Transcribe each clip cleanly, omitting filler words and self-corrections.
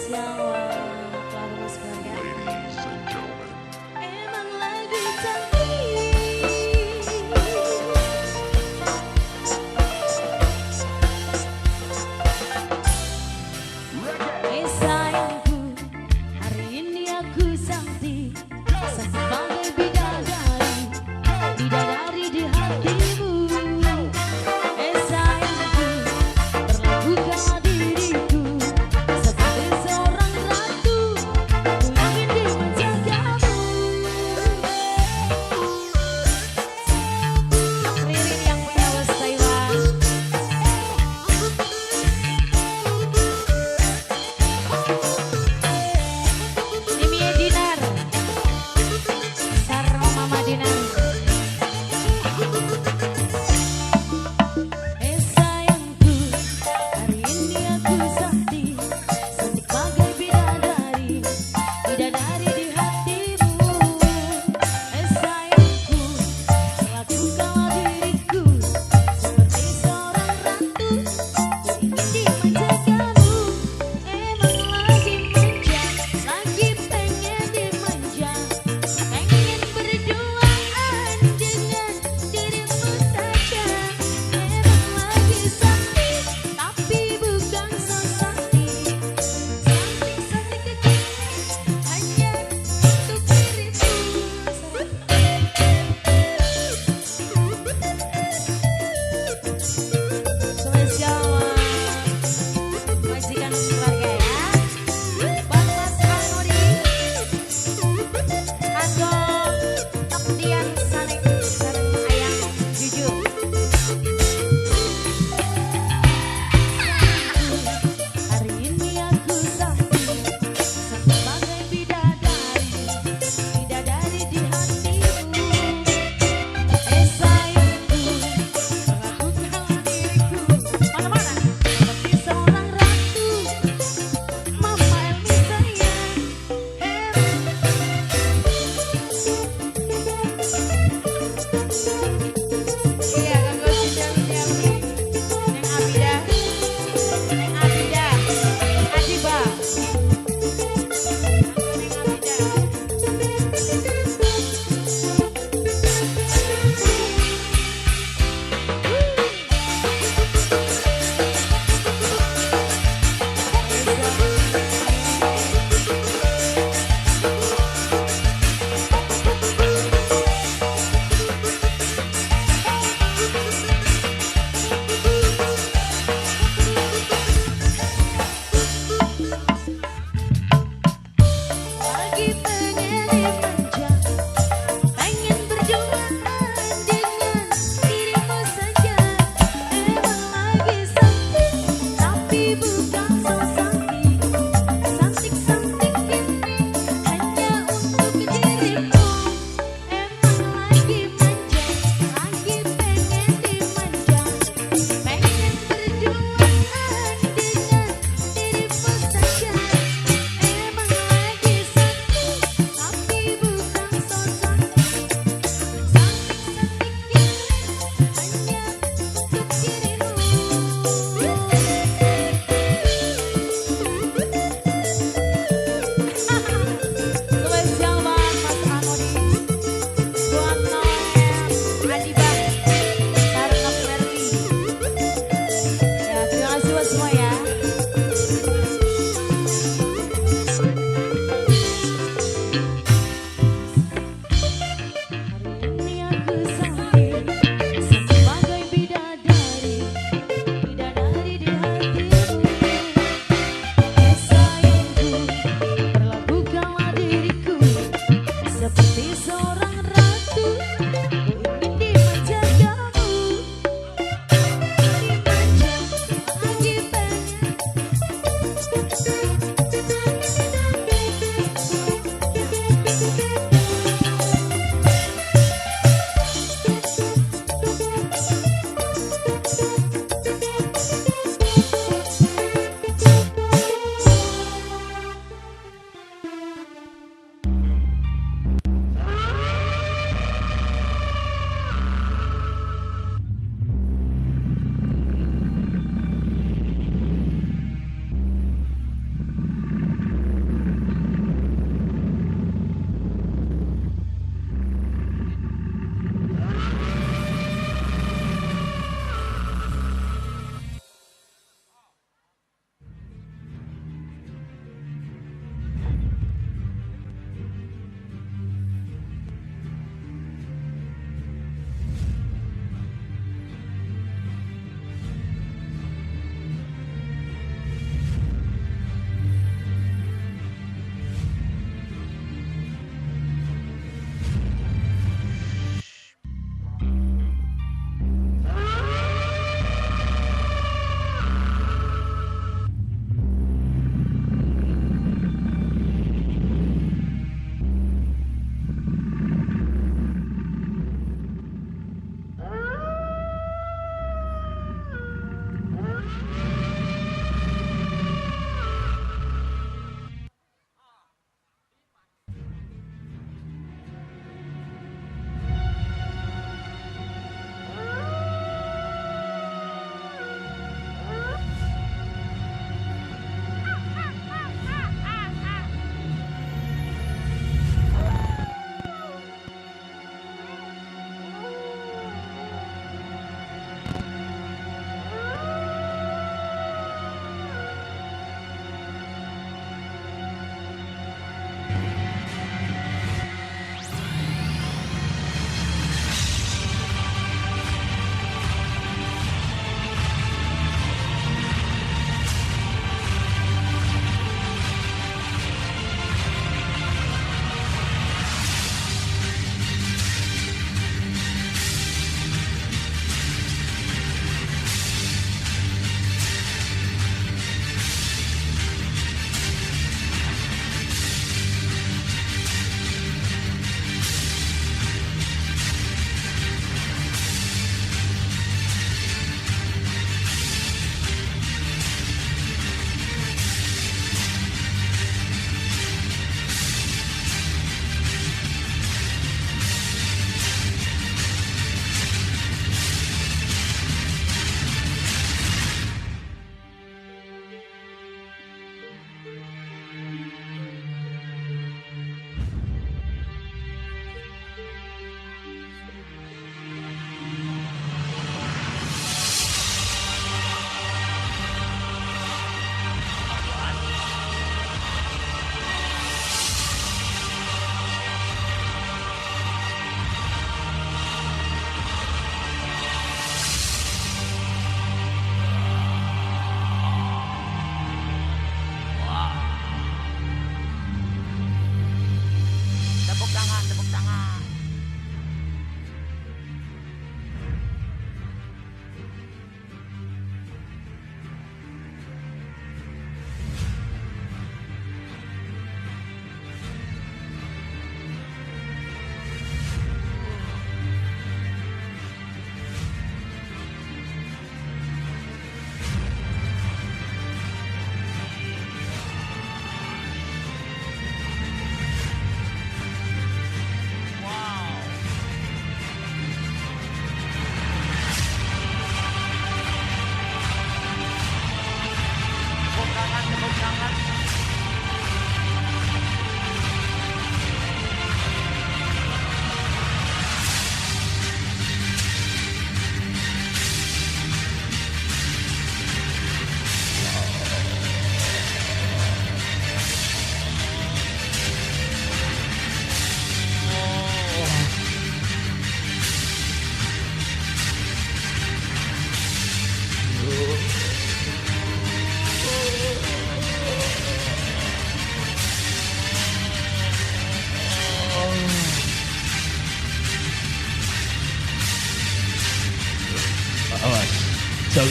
spesial keluarga Mas keluarga. Emang lagi cantik. Sayangku, hari ini aku cantik sebagai bidadari, bidadari di hatimu. Sayangku, perlakukan diriku sebagai seorang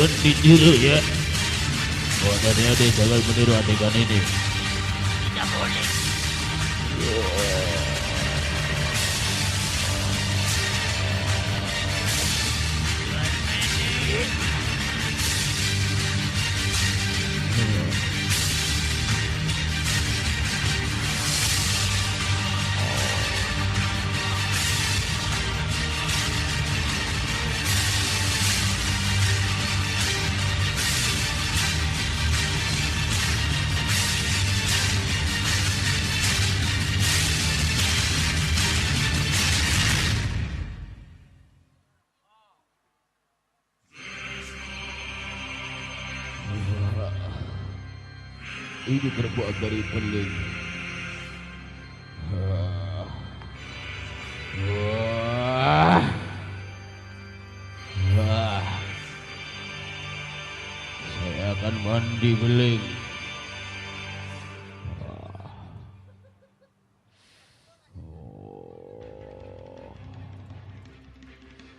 ganti dulu ya. Oh, adik-adik jangan meniru adegan ini. Tidak boleh. Ini terbuat dari beling. Wah. Wah. Saya akan mandi beling.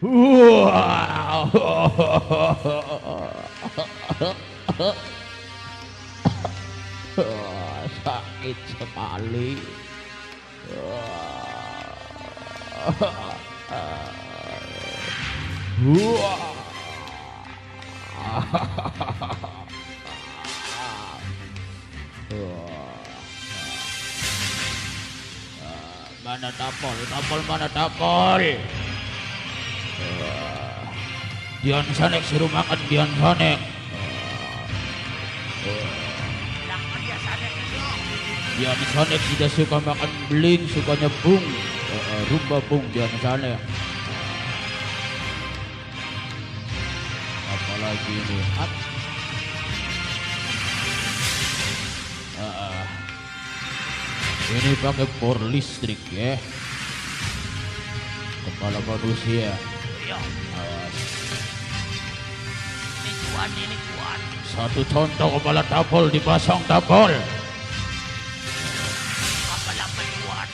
Wah. Sakit sekali. Mana tapol? Tapol mana tapol? Dian Sanek suruh makan Dian Sanek. Dian Sanek tidak suka makan beling, sukanya bung. Rumba bung Dian Sanek. Apalagi ini? Ini pakai por listrik ya. Kepala manusia. Iya. Ini kuat. Satu contoh kepala tapol dipasang tapol. Kepala kuat.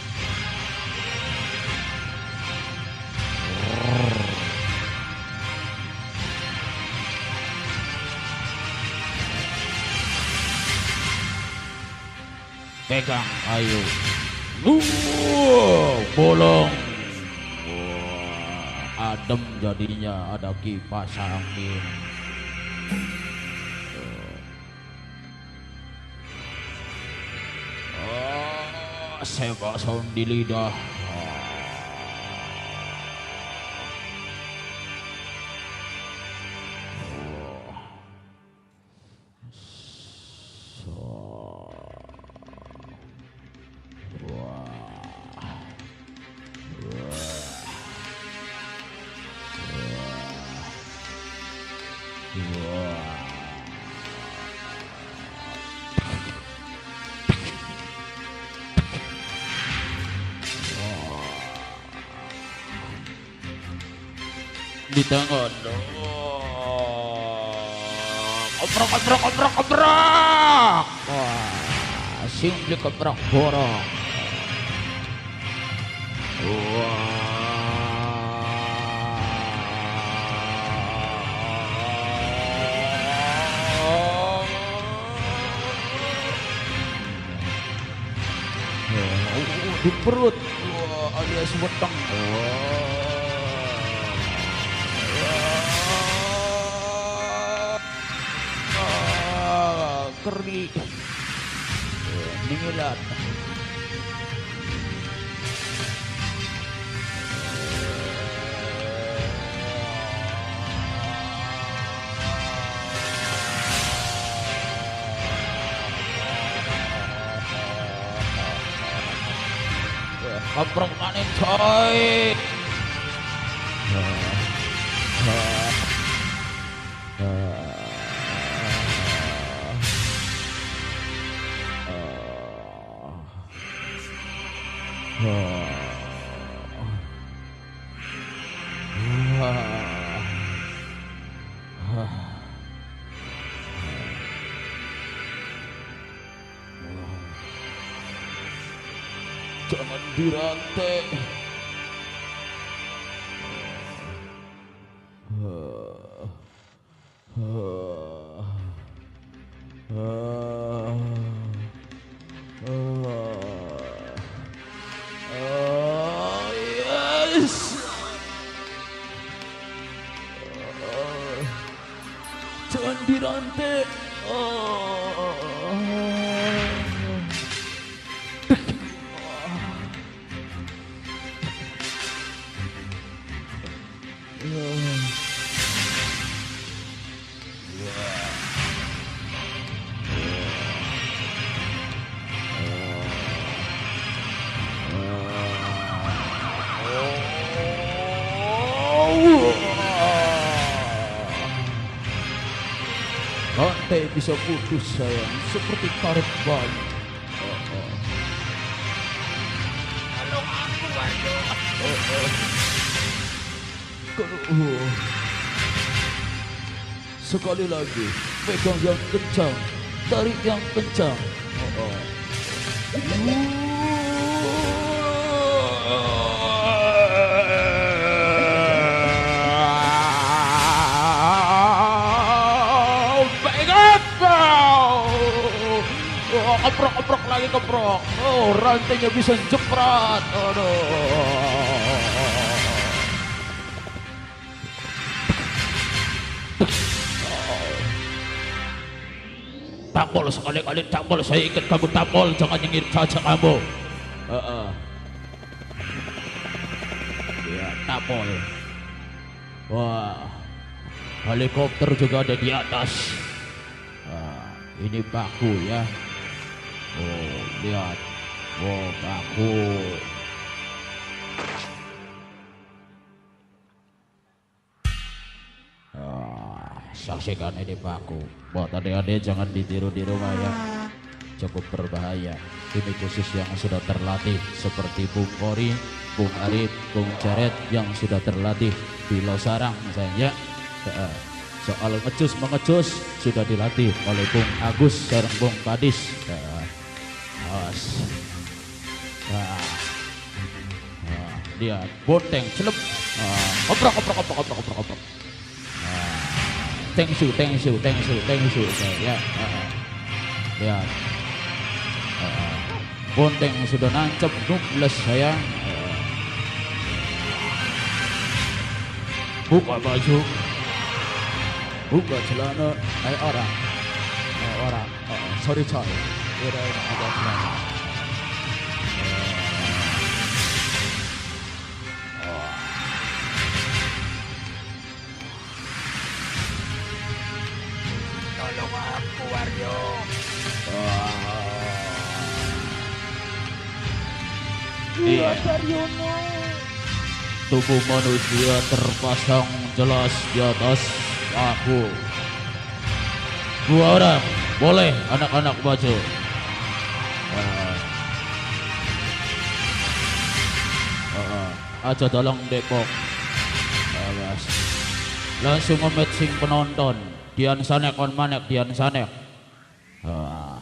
Pegang, ayo. Bolong. Wah, adem jadinya, ada kipas angin. Sebab sound di lidah. Di tangan. Kobrak. Wah, simply kobrak borok. Di perut. Wah, alias weteng. Keri mengilat. Kaprok maning coy. Jangan dirantai. cantik. Rantai bisa putus sayang, seperti karet bayi. Tolong aku, Warjo. Sekali lagi, pegang yang kencang, tarik yang kencang. Pegang kau. Keprok lagi keprok. Oh, rantainya bisa jeprat. Aduh. Tapol sekali-kali tapol, saya ikat kamu tapol, jangan nyengir saja kamu. Ya, tapol. Wah, helikopter juga ada di atas. Ini baku ya. Oh, lihat. Oh, baku. Saksikan ini baku. Buat adik-adik jangan ditiru di rumah ya. Cukup berbahaya. Ini khusus yang sudah terlatih seperti Bung Kori, Bung Arif, Bung Jared yang sudah terlatih di Losarang misalnya. Soal ngecus sudah dilatih oleh Bung Agus dan Bung Kadis. Dia bonteng celep. Oprok. Tengsu ya. Lihat. Bonteng sudah nancep nubles sayang. Buka baju. Buka celana. Orang. Sorry. Udah ada celana. Tolong aku, Warjo. Iya. Tubuh manusia terpasang jelas di atas aku. 2 orang, boleh anak-anak maju. Aja dalam Depok. Langsung nge-matching penonton. Dian Sanek on manek, Dian Sanek. Wah.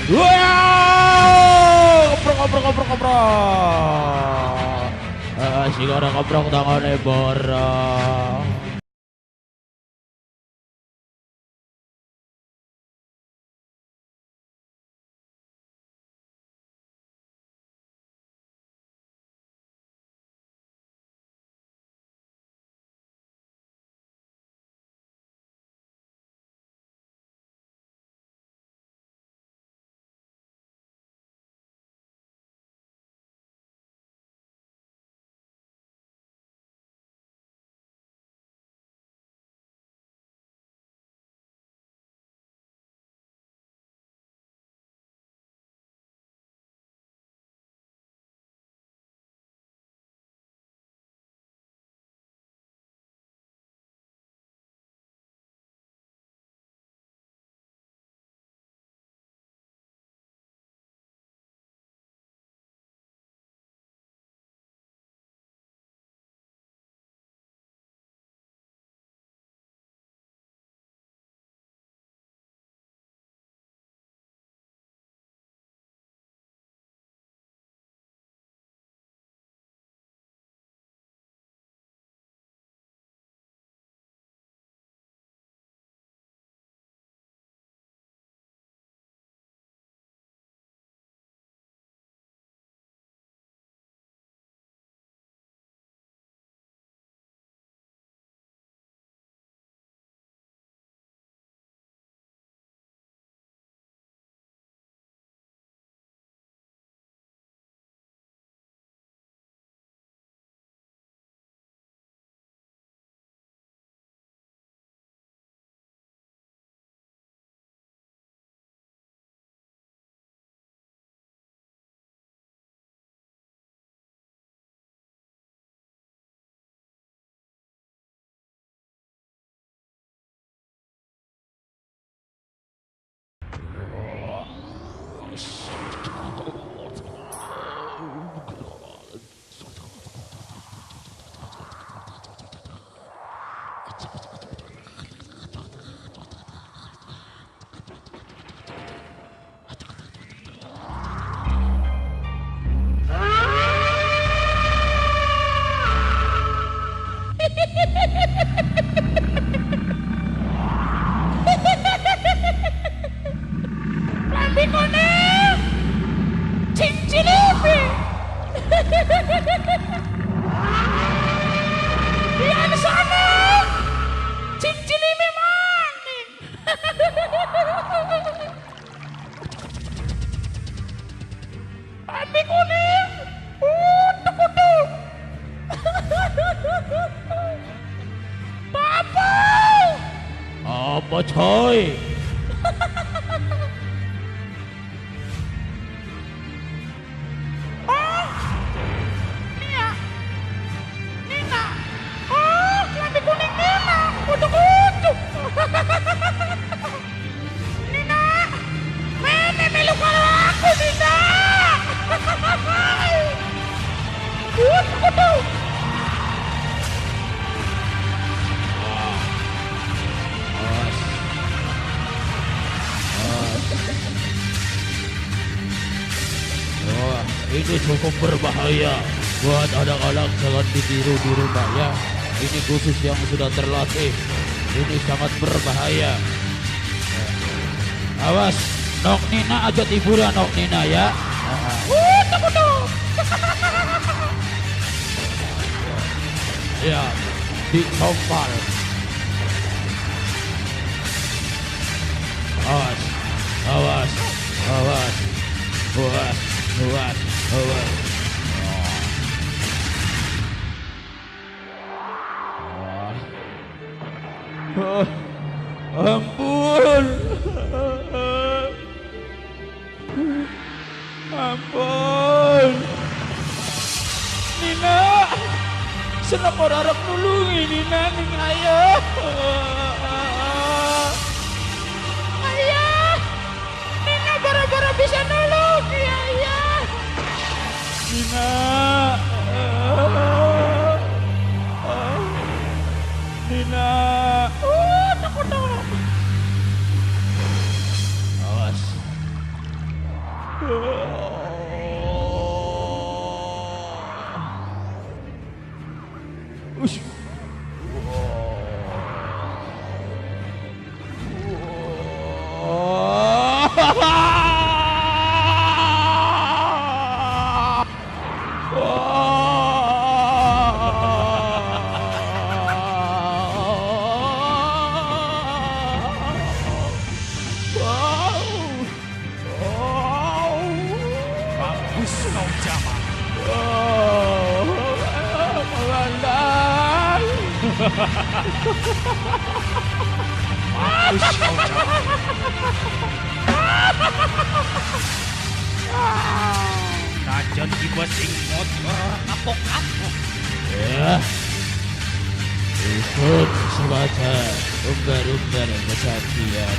Wow, koprok. Si orang koprok tangannya borong. Lambi kuning, cincilipi. Di sana, cincilipi maning. Lambi kuning, utuk. Papa. Apa coy? Nina. Oh, lambi kuning Nina. Utuk. Nina. Mene melu kalau aku Nina. Utuk. Wah, ini cukup berbahaya buat anak-anak, jangan ditiru di rumah ya. Ini khusus yang sudah terlatih. Ini sangat berbahaya. Awas, Nok Nina aja hiburan Nok Nina ya. Utuk. Ya, dikompal. Awas. Ampun. Nina, senang orang harap nulungi Nina ning ayah. Ayah. Nina bara-bara bisa nolong ya ayah. Nina. Nina. Utuk. Awas. Ush. Bagus kau Jamal. Bagus kau Jamal. Najan tiba sing motor kapok-kapok. Ya, ikut sahaja umbar-umbar kesaktian.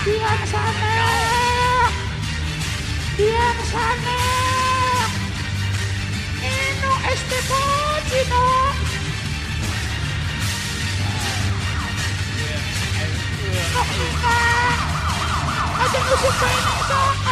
Diam sana. Diam sana. Ino este Pocino. Ada musuh kain itu.